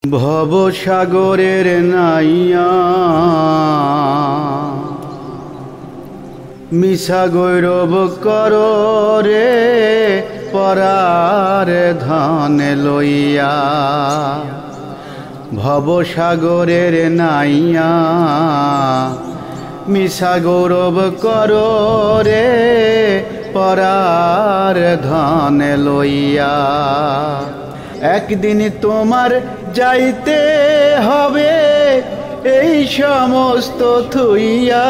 ভবসাগরের নাইয়া মিছা গৌরব কর রে পরার ধন লইয়া। ভবসাগরের নাইয়া মিছা গৌরব কর রে পরার ধন লইয়া। একদিন তোমার যাইতে হবে এই সমস্ত থুইয়া।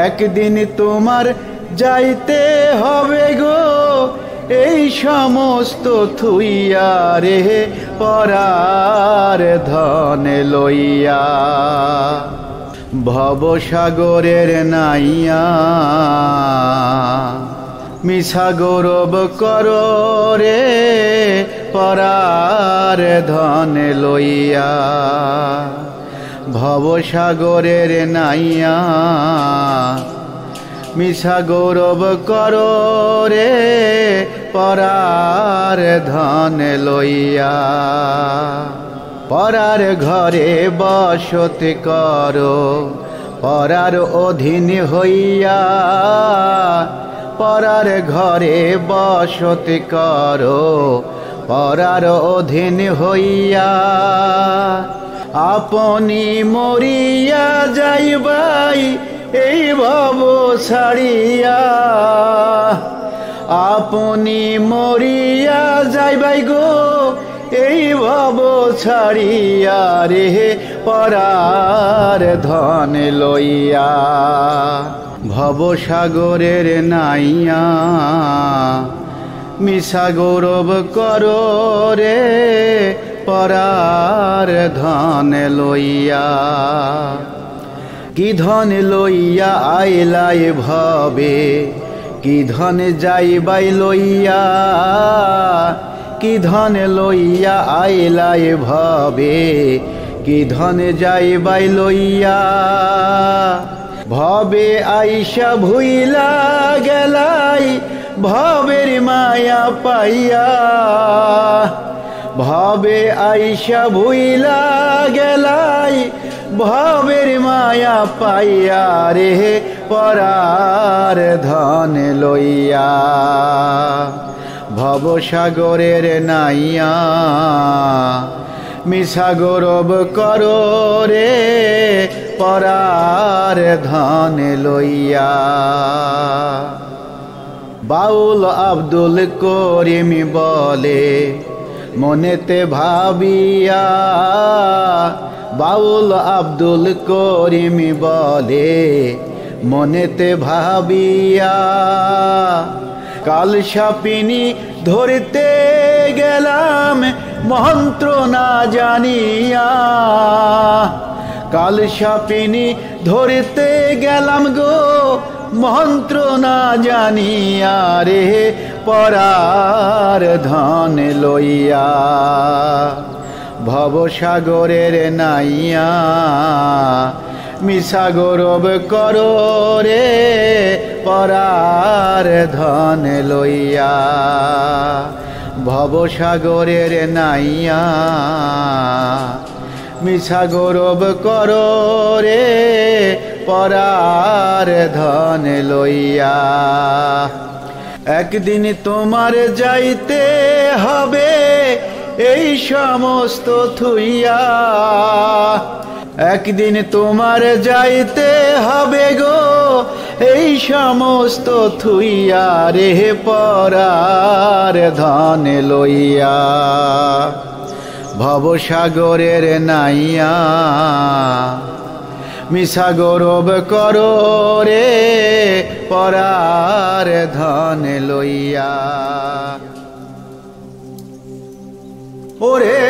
একদিন তোমার যাইতে হবে গো এই সমস্ত থুইয়া রে পরার ধন লইয়া। ভবসাগরের নাইয়া মিছা গৌরব কর রে পরার ধন লইয়া। ভবসাগরের নাইয়া মিছা গৌরব কর রে পরার ধন লইয়া। পরার ঘরে বসতি করো পরার অধীন হইয়া। পরার ঘরে বসতি করো পরার অধীন হইয়া। আপনি মরিয়া যাইবাই এই ভব ছাড়িয়া। আপনি মরিয়া যাইবাই গো এই ভব ছাড়িয়া রে পরার ধন লইয়া। ভবসাগরের নাইয়া মিছা গৌরব কর রে পরার ধন লইয়া। কি ধন লইয়া আইলাই ভবে কি ধন যাইবাই লইয়া। কি ধন লইয়া আইলাই ভবে কি ধন যাইবাই লইয়া। ভবে আইসা ভুইলা গেলাই ভবের মায়া পাইয়া। ভবে আইসা ভুইলা গেলাই ভবের মায়া পাইয়া রে পরার ধন লইয়া। ভবসাগরের নাইয়া মিছা গৌরব কর রে পরার ধন লইয়া। বাউল আব্দুল করিম বলে মনেতে ভাবিয়া। বাউল আব্দুল করিম বলে মনেতে ভাবিয়া। কাল সাপিনী ধরতে গেলাম মন্ত্র না জানিয়া। কাল সাপিনী ধরতে গেলাম গো মন্ত্র না জানিয়া রে পরার ধন লইয়া। ভবসাগরের নাইয়া মিছা গৌরব কর রে পরার ধন লইয়া। ভবসাগরের নাইয়া মিছা গৌরব কর রে পরার ধন লইয়া। একদিন তোমার যাইতে হবে এই সমস্ত থুইয়া। একদিন তোমার যাইতে হবে গো এই সমস্ত থুইয়া রে পরার ধন লইয়া। ভবসাগরের নাইয়া মিছা গৌরব কর রে পরার ধন লইয়া। ওরে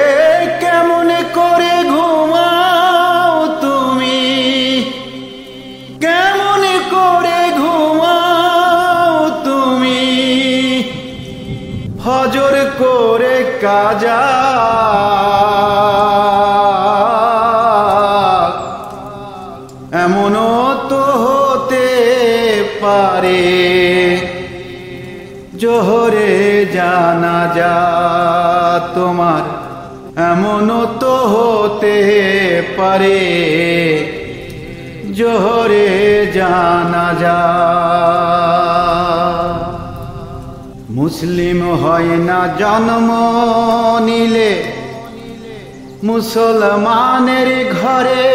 কেমন করে ঘুমাও তুমি, কেমন করে ঘুমাও তুমি। ফজর করে কাজা এমনও তো হতে পারে জোহরে জানাজা তোমার এমনও তো হতে পারে জোহরে জানাজা। মুসলিম হয় না জন্ম নিলে মুসলমানের ঘরে,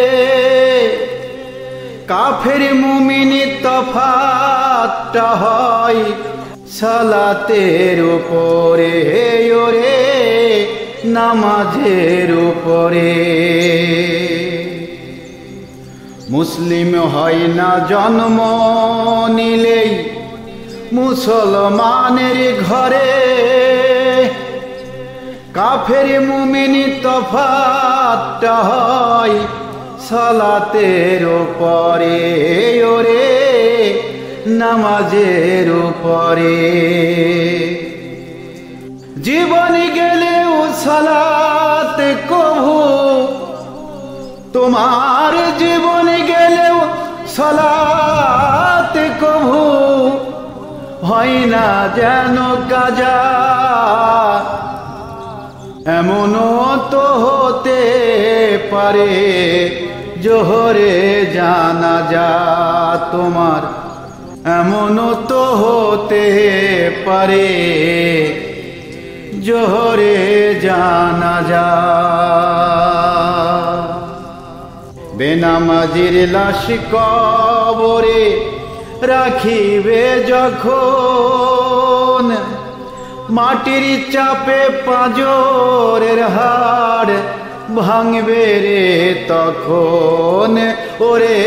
কাফের মুমিন তফাতটা হয় সালাতের উপরে, ওরে নামাজের উপরে। মুসলিম হয় না জন্ম নিলেই মুসলমানের ঘরে, কাফের মুমিন তফাতটা হয় সালাতের উপরে, ওরে নামাজের উপরে। জীবন গেলেও সালাত কভু, তোমার জীবন গেলেও সালাত কভু হয় না যেন কাজা। এমনও তো হতে পারে জোহরে জানাজা তোমার, এমনও তো হতে পারে জোহরে জানাজা। বেনামাজির লাশ কবরে রাখিবে যখন, মাটির চাপে পাঁজরের হাড় ভাঙবে রে তখন, ওরে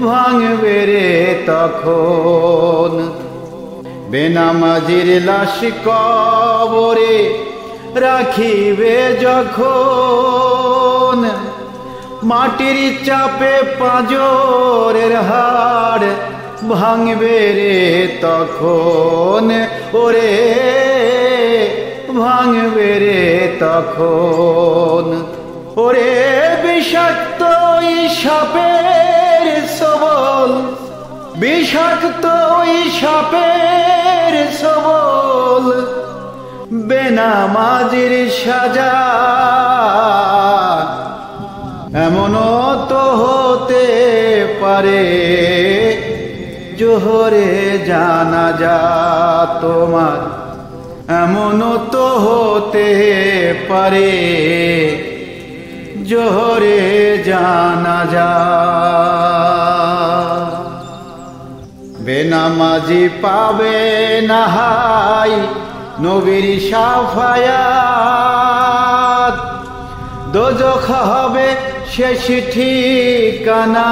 ভাঙবে রে তখন। বেনামাজির লাশ কবরে রাখিবে যখন, মাটির চাপে পাঁজরের হাড় ভাঙবে রে তখন, ওরে ভাঙবে রে তখন। ওরে বিষাক্ত সাপের সবল, বিষাক্ত সাপের সবল, বেনামাজির সাজা। এমনও তো হতে পারে জোহরে জানাজা তোমার, এমনও তো হতে পারে জোহরে জানাজা। বেনামাজি পাবে না হাই নবীর শাফায়াত, দোজখ হবে শেষ ঠিকানা,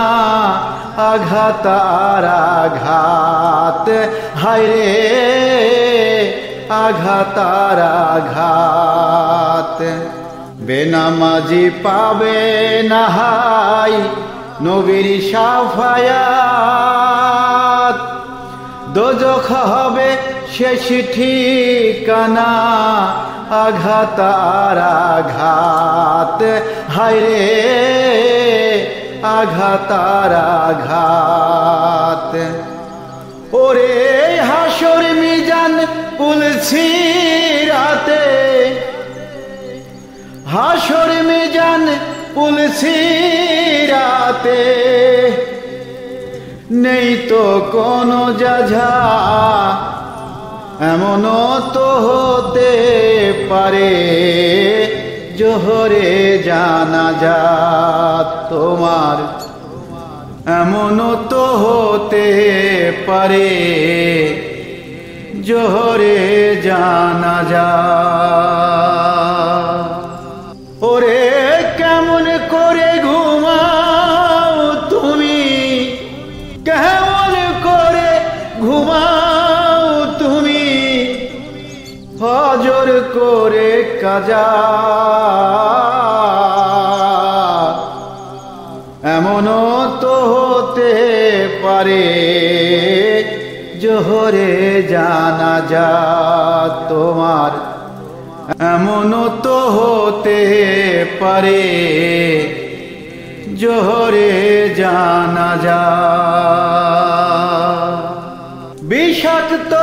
আঘাত আর আঘাত, হায়রে আঘাত আর আঘাত। বেনামাজি পাবে না হাই নবীর শাফায়াত, দোজখ হবে শেষ ঠিকানা, আঘাত আর আঘাত, হায়রে আঘাত আর আঘাত। ওরে হাসর মিজান পুলসিরাতে, হাসর মিজান পুলসিরাতে, নেই তো কোনো যাঝা। এমনও তো হতে পারে জোহরে জানাজা তোমার, এমনও তো হতে পারে জোহরে জানাজা। ওরে কেমন করে ঘুমাও তুমি, কেমন করে ঘুমাও তুমি, ফজর করে কাজা। এমনও তো হতে পারে জোহরে জানাজা তোমার, এমনও তো হতে পারে জোহরে জানাজা। বিষাক্ত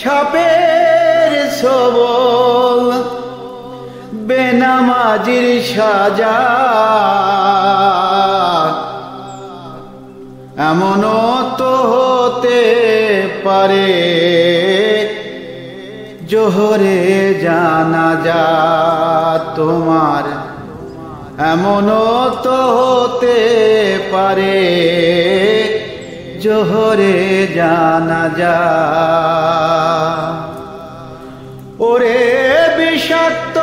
সাপের সবল, বেনামাজির সাজা এমনও তো হতে পারে জোহরে জানাজা তোমার এমনও তো হতে পারে জোহরে জানাজা ওরে বিষাক্ত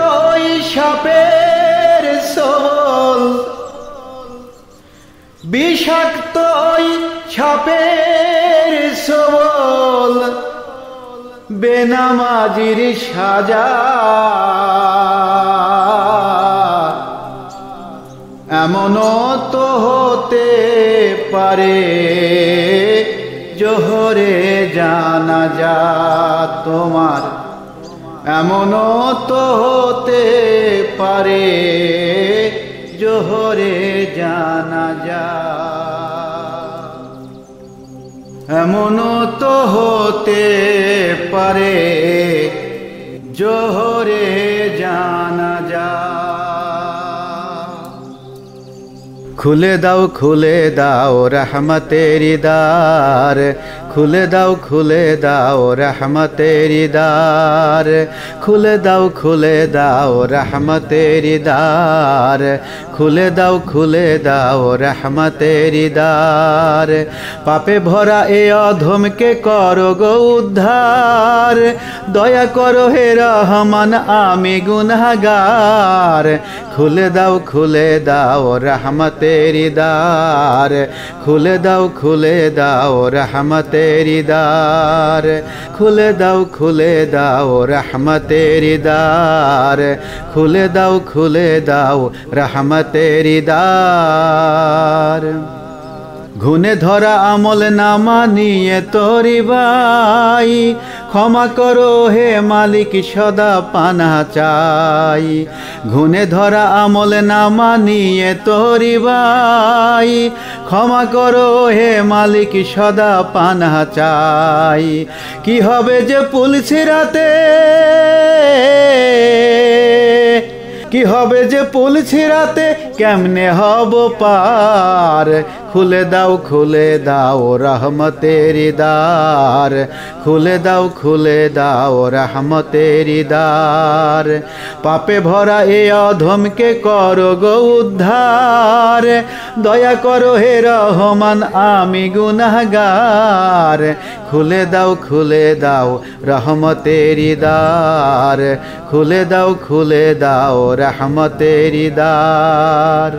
সাপের ছোবল বিষাক্ত সাপের ছোবল বেনামাজির সাজা এমনও তো হতে পারে জোহরে জানাজা তোমার এমনও তো হতে পারে জোহরে জানাজা এমনও তো হতে পারে জোহরে জানাজা খুলে দাও রহমতের দ্বার খুলে দাও রহমতের দ্বার খুলে দাও রহমতের দ্বার খুলে দাও রহমতের দ্বার পাপে ভরা এ অধমকে করো গো উদ্ধার দয়া করো হে রহমান আমি গুনাহগার খুলে দাও রহমতের দ্বার খুলে দাও রহমতের দ্বার খুলে দাও রহমতের দ্বার খুলে দাও রহমতের দ্বার ঘুনে ধরা আমল নামা নিয়ে তোরি ভাই ক্ষমা করো হে মালিক সদা পানা চাই ঘুনে ধরা আমল নামা নিয়ে তোরি ভাই ক্ষমা করো হে মালিক সদা পানা চাই কি হবে যে পুলিশ রাতে কি হবে যে পুলিশ রাতে কেমনে হব পার খুলে দাও রহমতের দ্বার খুলে দাও রহমতের দ্বার পাপে ভরা এ অধমকে করো গো উদ্ধার দয়া করো হে রহমান আমি গুনাহগার খুলে দাও রহমতের দ্বার খুলে দাও রহমতের দ্বার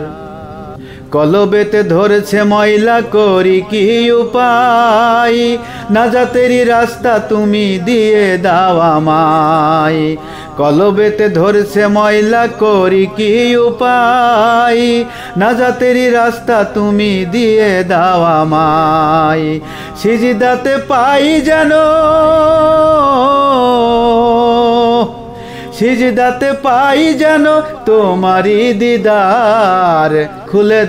কলবেতে ধরেছে ময়লা করি কি উপায় নাজাতেরই রাস্তা তুমি দিয়ে দাও আমায় কলবেতে ধরেছে ময়লা করি কি উপায় নাজাতেরই রাস্তা তুমি দিয়ে দাও আমায় সিজদাতে পাই যেন সিজদাতে পাই যেন তোমারি দিদার খুলে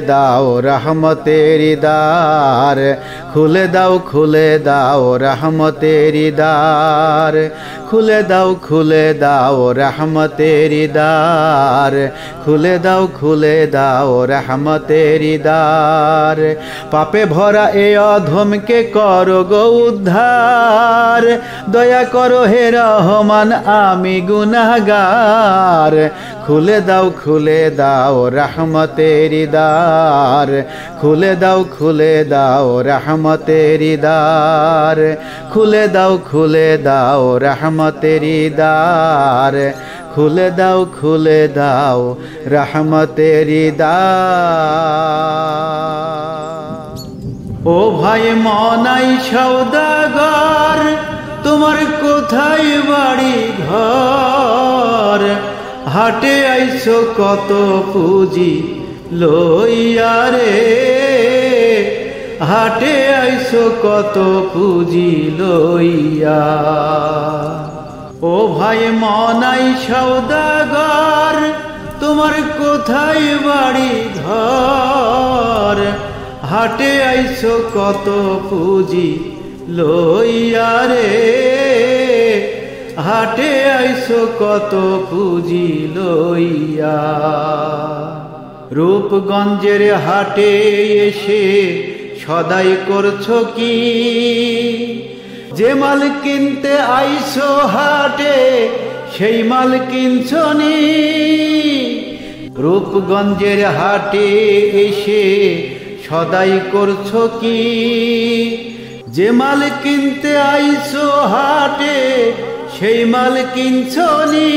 দাও রহমতের দ্বার খুলে দাও রহমতের দ্বার খুলে দাও রহমতের দ্বার খুলে দাও রহমতের দ্বার পাপে ভরা এ অধমকে করো গো উদ্ধার দয়া করো হে রহমান আমি গুনাহগার খুলে দাও রহমতের দ্বার খুলে দাও রহমতের দ্বার খুলে দাও রহমতের দ্বার খুলে দাও রহমতের দ্বার ও ভাই মনাই সওদাগর তোমার কোথায় বাড়ি ঘর হাটে আইছো কত পুঁজি লইয়া রে হাটে আইছো কত পুঁজি লইয়া ও ভাই মনাই সওদাগর তোমার কোথায় বাড়ি ঘর হাটে আইছো কত পুঁজি লইয়া রে হাটে আইসো কত পুঁজি লইয়া। রূপগঞ্জের হাটে এসে সদাই করছো কি? যে মাল কিনতে আইসো হাটে সেই মাল কিনছো নি? রূপগঞ্জের হাটে এসে সদাই করছো কি? যে মাল কিনতে আইসো হাটে সেই মাল কিনছো নি?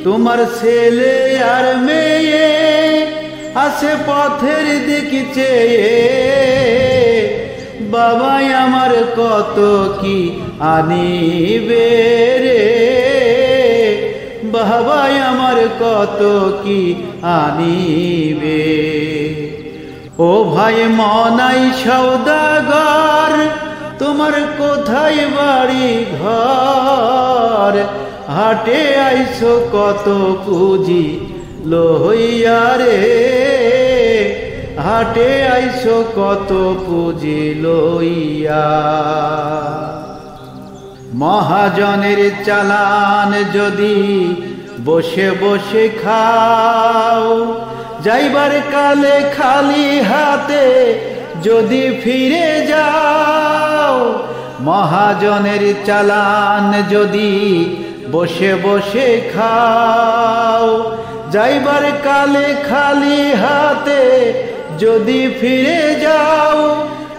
তোমার ছেলে আর মেয়ে আছে পথের দিকে চেয়ে, বাবাই আমার কত কি আনিবে রে, বাবাই আমার কত কি আনিবে। ও ভাই মনাই সওদাগর, তোমার কোথায় বাড়ি ঘর? হাটে আইসো কত পুঁজি লইয়া রে, হাটে আইসো কত পুঁজি লইয়া। মহাজনের চালান যদি বসে বসে খাও, যাইবার কালে খালি হাতে যদি ফিরে যাও। মহাজনের চালান যদি বসে বসে খাও, যাইবার কালে খালি হাতে যদি ফিরে যাও।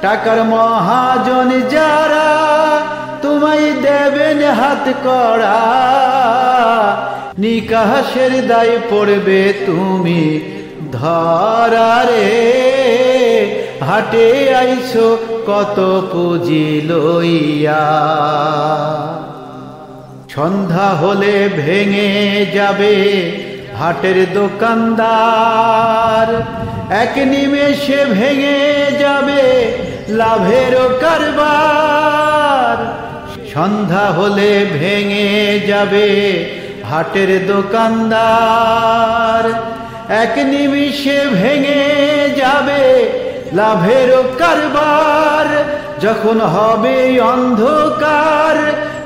টাকার মহাজন যারা তোমায় দেবেন হাত কড়া, নিকাশের দায় পড়বে তুমি ধরা রে। হাটে আইসো কত পুঁজি লইয়া। সন্ধ্যা হলে ভেঙে যাবে হাটের দোকানদার, এক নিমেষে ভেঙে যাবে লাভেরও কারবার। সন্ধ্যা হলে ভেঙে যাবে হাটের দোকানদার, এক নিমিষে ভেঙে যাবে লাভেরও কারবার। যখন হবে অন্ধকার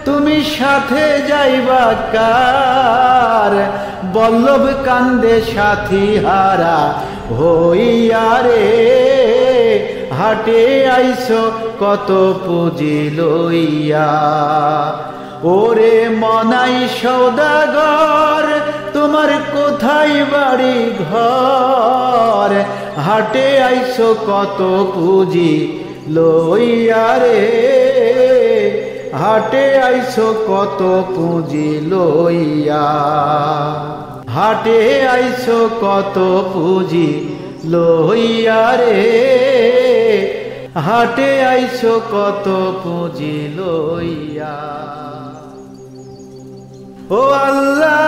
তুমি সাথে যাইবা কার? বল্লভ কান্দে সাথী হারা হইয়া রে, হাটে আইসো কত পুঁজি লইয়া। ওরে মনাই সওদাগর, তোমার কোথায় বাড়ি ঘর? হাটে আইসো কত পুঁজি লইয়া রে, হাটে আইসো কত পুঁজি লইয়া। হাটে আইসো কত পুঁজি লইয়া রে, হাটে আইসো কত পুঁজি লইয়া। ও আল্লাহ,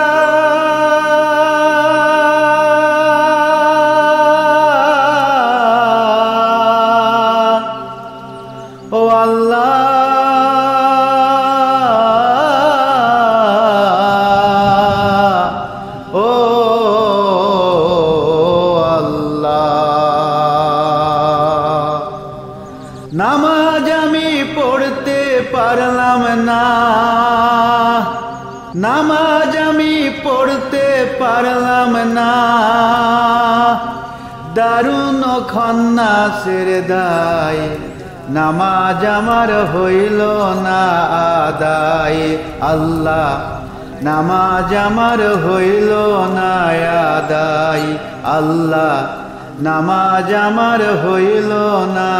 ও আল্লাহ, ও আল্লাহ। নামাজ আমি পড়তে পারলাম না, নামাজ আমি পড়তে পারলাম না। দারুণ খন্নাসের দায় নামাজ আমার হইল না আদায়। আল্লাহ, নামাজ আমার হইল না আদায়। আল্লাহ, নামাজ আমার হইল না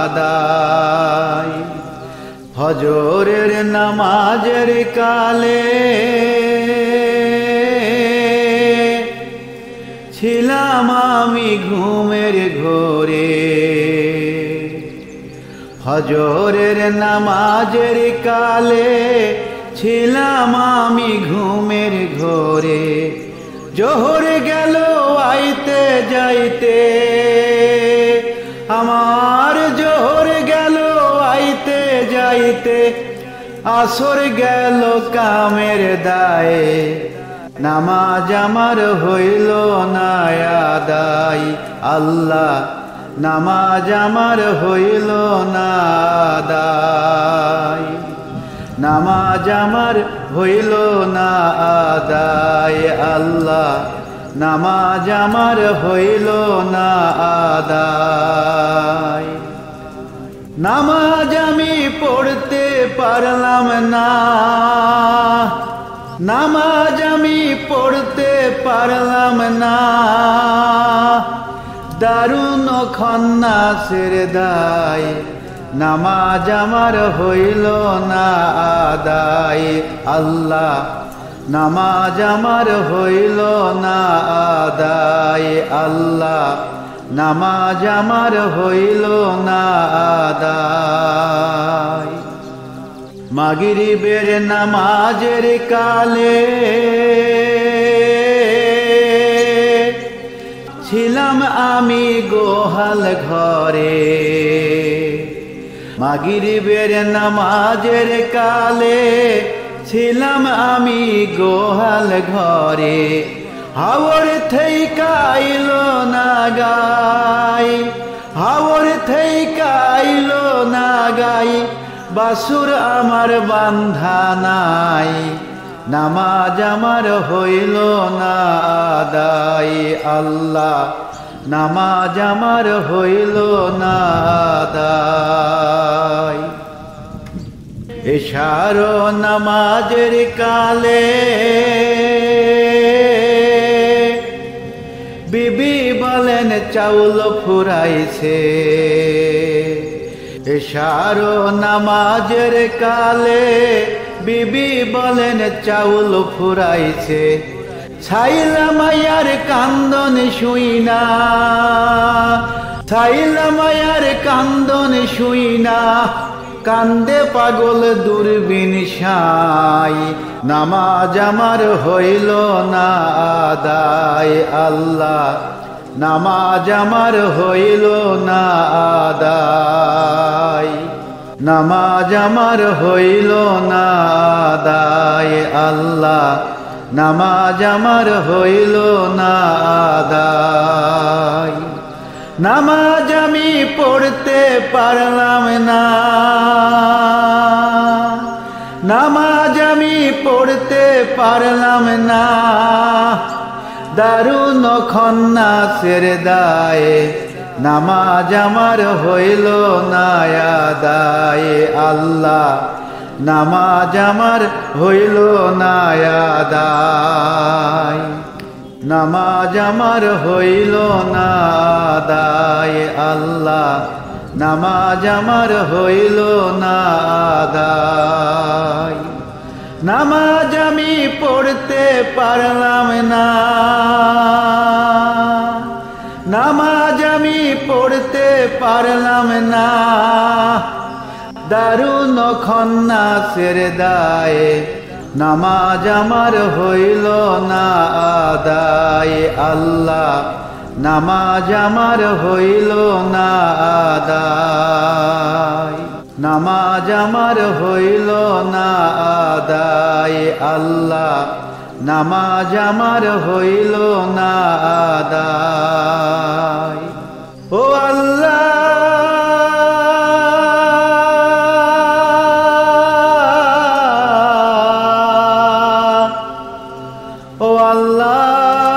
আদায়। ফজরের নামাজের কালে ছিলাম আমি ঘুমের ঘোরে। ফজরের নামাজের কালে ছিলাম আমি ঘুমের ঘোরে। জোহর গেল আইতে যাইতে, আমার জোহর গেল আইতে যাইতে। আসর গেল কামের দায়ে, নামাজ আমার হইল না আদায়। আল্লাহ, নামাজ আমার হইল না আদায়। নামাজ আমার হইল না আদায় আল্লাহ, নামাজ আমার হইল না আদায়। নামাজ আমি পড়তে পারলাম না, নামাজ আমি পড়তে পারলাম না, দারুণ খন্নাসের দায়, নামাজ আমার হইল না আদায় আল্লাহ, নামাজ আমার হইল না আদায় আল্লাহ, নামাজ আমার হইল না আদায়। মাগরিবের নামাজের কালে ছিলাম আমি গোহাল ঘরে, মাগরিবের নামাজের কালে ছিলাম আমি গোহাল ঘরে। হাওর থেইকা আইলো না গাই, হাওর থেইকা আইলো না গাই, বাসুর আমার বান্ধা নাই, নামাজ আমার হইল না আদায় আল্লাহ, নামাজ আমার হইল না আদায়। এশার নামাজের কালে বিবি বলেন চাউল ফুরাইছে, এশার নামাজের কালে বিবি বলেন চাউল ফুরাইছে। ছাইলা মায়ার কান্দন শুইনা, ছাইলা মায়ার কান্দন শুইনা, কান্দে পাগল দূরবীন সাই, নামাজ আমার হইল না আদায় আল্লাহ, নামাজ আমার হইল না আদায়, নামাজ আমার হইল না আদায় আল্লাহ, নামাজ আমার হইল না আদায়। নামাজ আমি পড়তে পারলাম না, নামাজ আমি পড়তে পারলাম না, দারুণ খন্নাসের দায়, নামাজ আমার হইল না আদায় আল্লাহ, নামাজ আমার হইল না আদায়, নামাজ আমার হইল না আদায় আল্লাহ, নামাজ আমার হইল না আদায়। নামাজ আমি পড়তে পারলাম না, নামাজ আমি পড়তে পারলাম না, দারুণ খন্নাসের দায়, নামাজ আমার হইল না আদায় আল্লাহ, নামাজ আমার হইল না আদায়, নামাজ আমার হইল না আদায় আল্লাহ, নামাজ আমার হইল না আদায়। ও আল্লাহ, ও আল্লাহ,